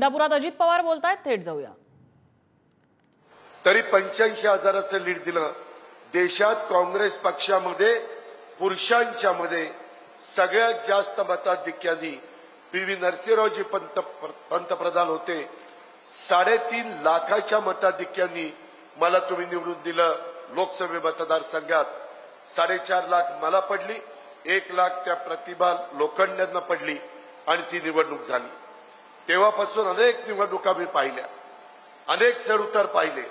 इंदापुरात अजित पवार बोलतायत, थेट जाऊया। तरी 85,000चं लीड दिलं। देशात काँग्रेस पक्षामध्ये पुरुषांच्या मध्ये सगळ्यात जास्त मताधिक्याने पी.व्ही. नरसिंहरावजी पंतप्रधान होते। 3.5 लाखाच्या मताधिक्याने मला तुम्ही निवडून दिलं। लोकसभा मतदारसंघात 4.5 लाख मला पडली, 1 लाख त्या प्रतिभा लोखंडेंना पडली आणि ती निवडणूक झाली। तेव्हापासून अनेक निवडणुका मी पाहिल्या, अनेक चढउतार पाहिले,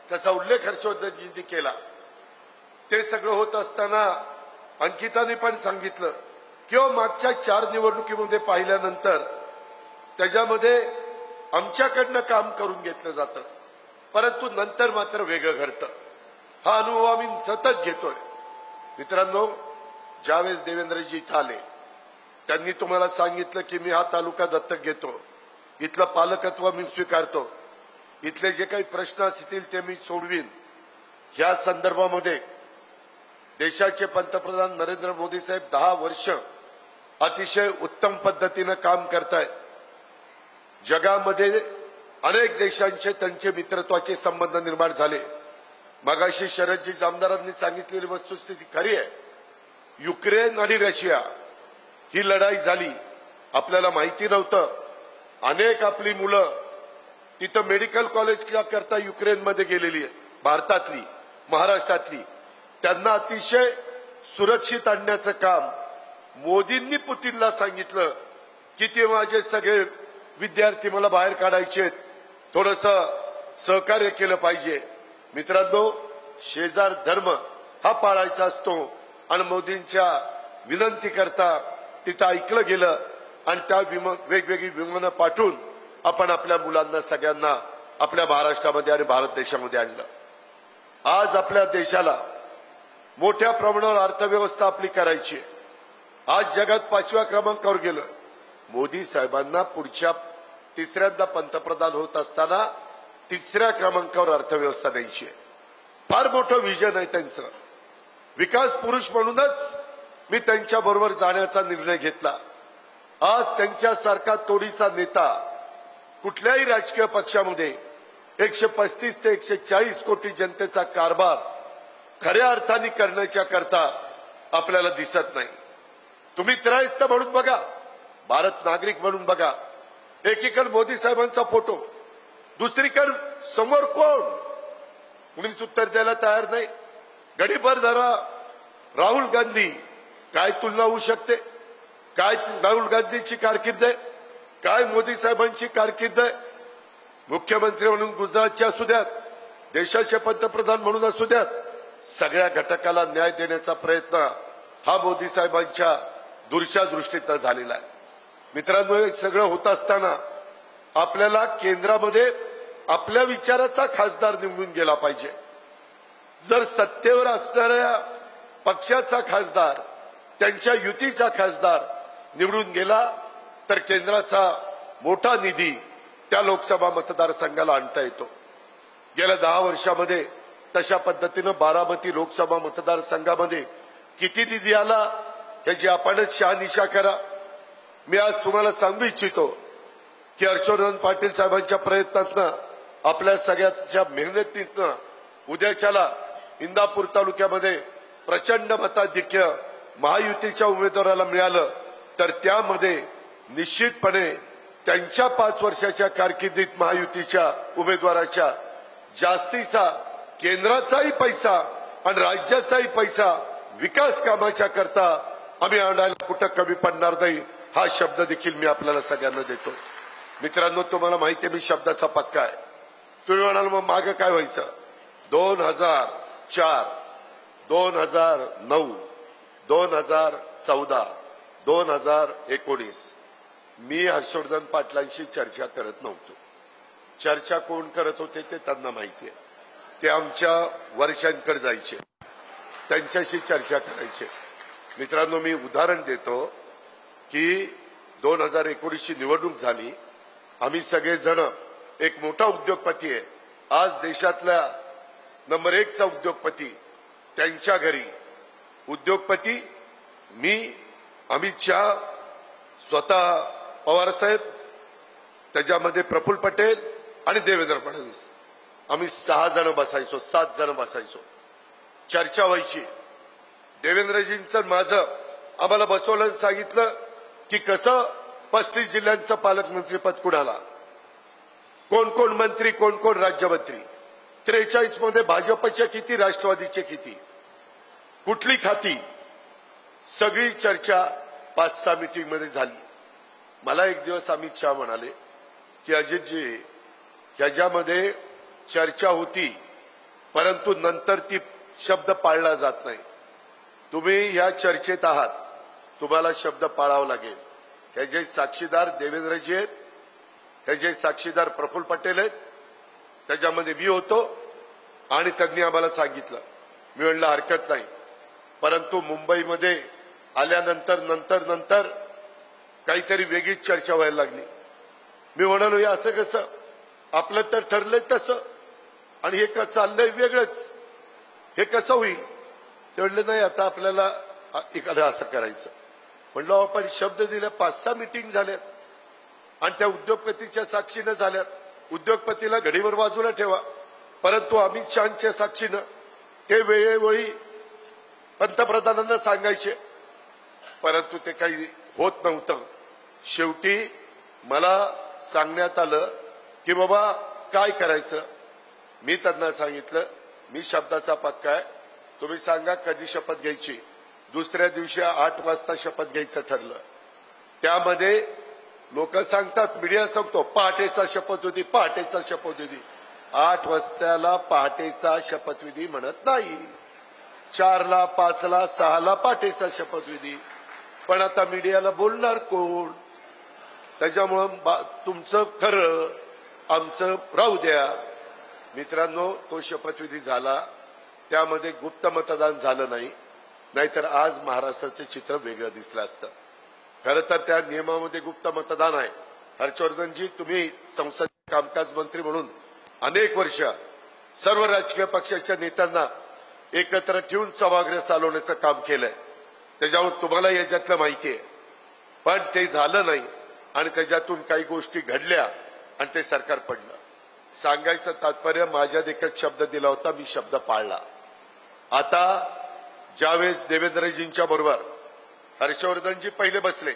त्याचा उल्लेख हर्षवर्धनजींनी केला। ते सगळं होत असताना अंकिताने पण सांगितलं किंवा मागच्या 4 निवडणुकीमध्ये पाहिल्यानंतर त्याच्यामध्ये आमच्याकडनं काम करून घेतलं जातं, परंतु नंतर मात्र वेगळं घडतं। हा अनुभव आम्ही सतत घेतोय। मित्रांनो, ज्यावेळेस देवेंद्रजी इथं आले त्यांनी तुम्हाला सांगितलं की मी हा तालुका दत्तक घेतो, इथलं पालकत्व मी स्वीकारतो, इथले जे काही प्रश्न असतील ते मी सोडवीन। ह्या संदर्भामध्ये देशाचे पंतप्रधान नरेंद्र मोदी साहेब 10 वर्ष अतिशय उत्तम पद्धतीने काम करतायत। जगामध्ये अनेक देशांचे त्यांचे मित्रत्वाचे संबंध निर्माण झाले। मगाशी शरदजी जामदारांनी सांगितलेली वस्तुस्थिती खरी आहे। युक्रेन आणि रशिया ही लढाई झाली, आपल्याला माहिती नव्हतं। अनेक आपली मुलं तिथं मेडिकल कॉलेजच्या करता युक्रेनमध्ये गेलेली आहेत, भारतातली, महाराष्ट्रातली। त्यांना अतिशय सुरक्षित आणण्याचं काम मोदींनी पुतीनला सांगितलं की ते माझे सगळे विद्यार्थी मला बाहेर काढायचे आहेत, थोडंसं सहकार्य केलं पाहिजे। मित्रांनो, शेजार धर्म हा पाळायचा असतो आणि मोदींच्या विनंती करता तिथं ऐकलं गेलं आणि त्या वेगवेगळी विमानं पाठवून आपण आपल्या मुलांना सगळ्यांना आपल्या महाराष्ट्रामध्ये आणि भारत देशामध्ये आणलं। आज आपल्या देशाला मोठ्या प्रमाणावर अर्थव्यवस्था आपली करायची। आज जगात 5व्या क्रमांकावर गेलं। मोदी साहेबांना पुढच्या 3ऱ्यांदा पंतप्रधान होत असताना 3ऱ्या क्रमांकावर अर्थव्यवस्था द्यायची। फार मोठं विजन आहे त्यांचं। विकास पुरुष म्हणूनच मी त्यांच्या बरोबर जाण्याचा निर्णय घेतला। आज त्यांच्यासारखा तोडीचा नेता कुठल्याही राजकीय पक्षामध्ये 135 ते 140 कोटी जनतेचा कारभार खऱ्या अर्थाने करण्याच्या करता आपल्याला दिसत नाही। तुम्ही त्रयस्थ म्हणून बघा, भारत नागरिक म्हणून बघा। एकीकडे मोदी साहेबांचा फोटो, दुसरीकडे समोर कोण, कुणीच उत्तर द्यायला तयार नाही। गडीभर धरा राहुल गांधी, काय तुलना होऊ शकते? काय राहुल गांधीची कारकीर्द आहे, काय मोदी साहेबांची कारकीर्द आहे? मुख्यमंत्री म्हणून गुजरातचे असू द्यात, देशाचे पंतप्रधान म्हणून असू द्यात, सगळ्या घटकाला न्याय देण्याचा प्रयत्न हा मोदी साहेबांच्या दूरच्या दृष्टीतनं झालेला आहे। मित्रांनो, हे सगळं होत असताना आपल्याला केंद्रामध्ये आपल्या विचाराचा खासदार निवडून गेला पाहिजे। जर सत्तेवर असणाऱ्या पक्षाचा खासदार, त्यांच्या युतीचा खासदार निवडून गेला तर केंद्राचा मोठा निधी त्या लोकसभा मतदारसंघाला आणता येतो। गेल्या 10 वर्षामध्ये तशा पद्धतीनं बारामती लोकसभा मतदारसंघामध्ये किती निधी आला याची आपणच शहानिशा करा। मी आज तुम्हाला सांगू इच्छितो की हर्षवर्धन पाटील साहेबांच्या प्रयत्नातनं, आपल्या सगळ्यांच्या मेहनतीतनं उद्याच्याला इंदापूर तालुक्यामध्ये प्रचंड मताधिक्य महायुतीच्या उमेदवाराला मिळालं तर त्यामध्ये निश्चितपणे त्यांच्या 5 वर्षाच्या कारकिर्दीत महायुतीच्या उमेदवाराच्या जास्तीचा केंद्राचाही पैसा आणि राज्याचाही पैसा विकास कामाच्या करता आम्ही आणायला कुठं कमी पडणार नाही, हा शब्द देखील मी आपल्याला सगळ्यांना देतो। मित्रांनो, तुम्हाला माहिती आहे मी शब्दाचा पक्का आहे। तुम्ही म्हणाल मग मागे काय व्हायचं? 2004, 2009, 2014, 2019 मी हर्षवर्धन पाटलांशी चर्चा करत नव्हतो। चर्चा कोण करत होते ते त्यांना माहिती आहे। ते आमच्या वर्षांकडे जायचे, त्यांच्याशी चर्चा करायचे। मित्रांनो, मी उदाहरण देतो की 2019ची निवडणूक झाली, आम्ही सगळेजण, एक मोठा उद्योगपती आहे, आज देशातल्या नंबर 1चा उद्योगपती, त्यांच्या घरी उद्योगपती, मी, अमित शहा, स्वतः पवार साहेब, त्याच्यामध्ये प्रफुल्ल पटेल आणि देवेंद्र फडणवीस आम्ही 6 जण बसायचो, 7 जण बसायचो, चर्चा व्हायची. देवेंद्रजींचं माझं आम्हाला बसवलं, सांगितलं की कसं 35 जिल्ह्यांचं पालकमंत्रीपद कुणाला, कोण कोण मंत्री, कोण कोण राज्यमंत्री, 43 मध्ये भाजपच्या किती, राष्ट्रवादीचे किती, कुठली खाती, सगळी चर्चा 5-6 मीटिंग मध्ये झाली. मला एक दिवस अमित शहा म्हणाले की अजितजी, ह्याच्यामध्ये चर्चा होती परंतु नंतर ती शब्द पाळला जात नाही. तुम्ही या चर्चेत आहात, तुम्हाला शब्द पाळावा लागेल. ह्याचे साक्षीदार देवेंद्रजी आहेत, ह्याचे साक्षीदार प्रफुल्ल पटेल आहेत, त्याच्यामध्ये मी होतो आणि त्यांनी आम्हाला सांगितलं. मी म्हणलं हरकत नाही. परंतु मुंबईमध्ये आल्यानंतर नंतर काहीतरी वेगळीच चर्चा व्हायला लागली. मी म्हणालो हे असं कसं, आपलं तर ठरलंय तसं आणि हे चाललंय वेगळंच, हे कसं होईल. ते म्हणले नाही आता आपल्याला एखादं असं करायचं. म्हणलं आपण शब्द दिला, 5-6 मीटिंग झाल्यात आणि त्या उद्योगपतीच्या साक्षीनं झाल्यात. उद्योगपतीला घडीवर बाजूला ठेवा, परंतु अमित शहाच्या साक्षीनं ते वेळोवेळी पंतप्रधानांना सांगायचे, परंतु ते काही होत नव्हतं. शेवटी मला सांगण्यात आलं की बाबा काय करायचं. मी त्यांना सांगितलं मी शब्दाचा पक्का आहे, तुम्ही सांगा कधी शपथ घ्यायची. दुसऱ्या दिवशी 8 वाजता शपथ घ्यायचं ठरलं. त्यामध्ये लोक सांगतात, मीडिया सांगतो पहाटेचा शपथ होती, पहाटेचा शपथ होती. 8 वाजताला पहाटेचा शपथविधी म्हणत नाही, 4ला, 5ला, 6ला पहाटेचा शपथविधी. पण आता मीडियाला बोलणार कोण. त्याच्यामुळं तुमचं खरं, आमचं राहू द्या. मित्रांनो, तो शपथविधी झाला, त्यामध्ये गुप्त मतदान झालं नाही, नाहीतर आज महाराष्ट्राचं चित्र वेगळं दिसलं असतं. खरं तर त्या नियमामध्ये गुप्त मतदान आहे. हर्षवर्धनजी, तुम्ही संसद कामकाज मंत्री म्हणून अनेक वर्ष सर्व राजकीय पक्षाच्या नेत्यांना एकत्र ठेवून सभागृह चालवण्याचं काम केलंय, त्याच्यावर तुम्हाला याच्यातलं माहिती आहे. पण ते झालं नाही आणि त्याच्यातून काही गोष्टी घडल्या आणि ते सरकार पडलं. सांगायचं तात्पर्य, माझ्या देखत शब्द दिला होता, मी शब्द पाळला. आता ज्यावेळेस देवेंद्रजींच्या बरोबर हर्षवर्धनजी पहिले बसले,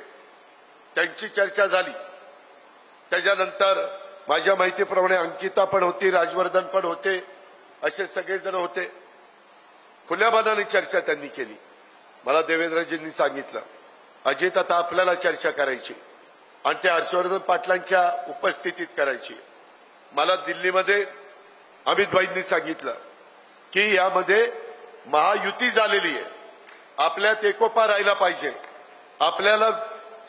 त्यांची चर्चा झाली. त्याच्यानंतर माझ्या माहितीप्रमाणे अंकिता पण होती, राजवर्धन पण होते, असे सगळेजण होते. खुल्या मनाने चर्चा त्यांनी केली. मला देवेंद्रजींनी सांगितलं अजित आता आपल्याला चर्चा करायची आणि त्या हर्षवर्धन पाटलांच्या उपस्थितीत करायची. मला दिल्लीमध्ये अमितभाईंनी सांगितलं की यामध्ये महायुती झालेली आहे, आपल्यात एकोपा राहिला पाहिजे, आपल्याला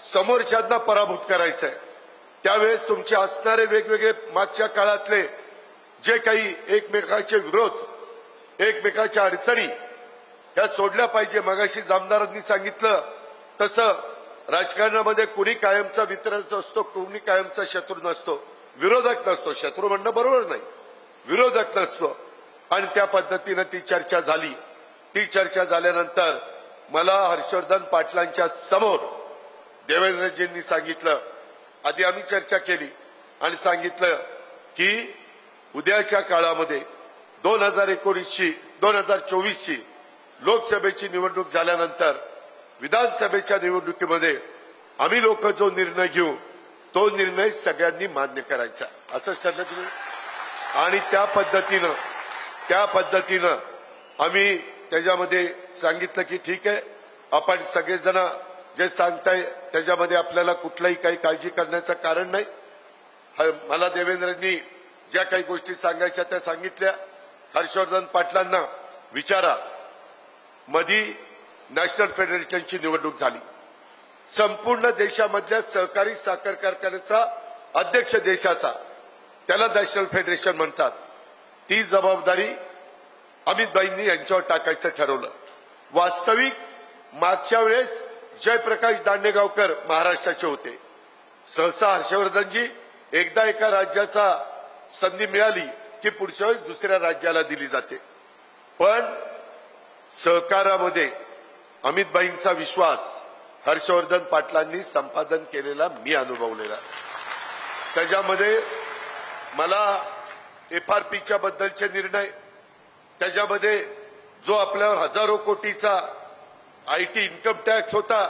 समोरच्यांना पराभूत करायचं आहे. त्यावेळेस तुमचे असणारे वेगवेगळे मागच्या काळातले जे काही एकमेकांचे विरोध, एकमेकांच्या अडचणी, त्या सोडल्या पाहिजे. मगाशी जामदारांनी सांगितलं तसं राजकारणामध्ये कुणी कायमचा मित्र असतो, कुणी कायमचा शत्रू नसतो, विरोधक नसतो. शत्रू म्हणणं बरोबर नाही, विरोधक नसतो. आणि त्या पद्धतीनं ती चर्चा झाली. ती चर्चा झाल्यानंतर मला हर्षवर्धन पाटलांच्या समोर देवेंद्रजींनी सांगितलं, आधी आम्ही चर्चा केली आणि सांगितलं की उद्याच्या काळामध्ये 2024ची लोकसभेची निवडणूक झाल्यानंतर विधानसभेच्या निवडणुकीमध्ये आम्ही लोक जो निर्णय घेऊ तो निर्णय सगळ्यांनी मान्य करायचा, असंच ठरलं तुम्ही. आणि त्या पद्धतीनं आम्ही त्याच्यामध्ये सांगितलं की ठीक आहे, आपण सगळेजण जे सांगताय त्याच्यामध्ये आपल्याला कुठलाही काही काळजी करण्याचं कारण नाही. मला देवेंद्रजींनी ज्या काही गोष्टी सांगायच्या त्या सांगितल्या. हर्षवर्धन पाटलांना विचारा, मधी नॅशनल फेडरेशनची निवडणूक झाली, संपूर्ण देशामधल्या सहकारी साखर कारखान्याचा अध्यक्ष देशाचा, त्याला नॅशनल फेडरेशन म्हणतात. ती जबाबदारी अमितभाईंनी यांच्यावर टाकायचं ठरवलं. वास्तविक मागच्या वेळेस जयप्रकाश दांडेगावकर महाराष्ट्राचे होते. सहसा हर्षवर्धनजी एकदा एका राज्याचा संधी मिळाली की पुढच्या वेळेस दुसऱ्या राज्याला दिली जाते. पण सहकारामध्ये अमितभाईंचा विश्वास हर्षवर्धन पाटलांनी संपादन केलेला मी अनुभवलेला. त्याच्यामध्ये मला FRPच्या बद्दलचे निर्णय, त्याच्यामध्ये जो आपल्यावर हजारो कोटीचा IT इन्कम टॅक्स होता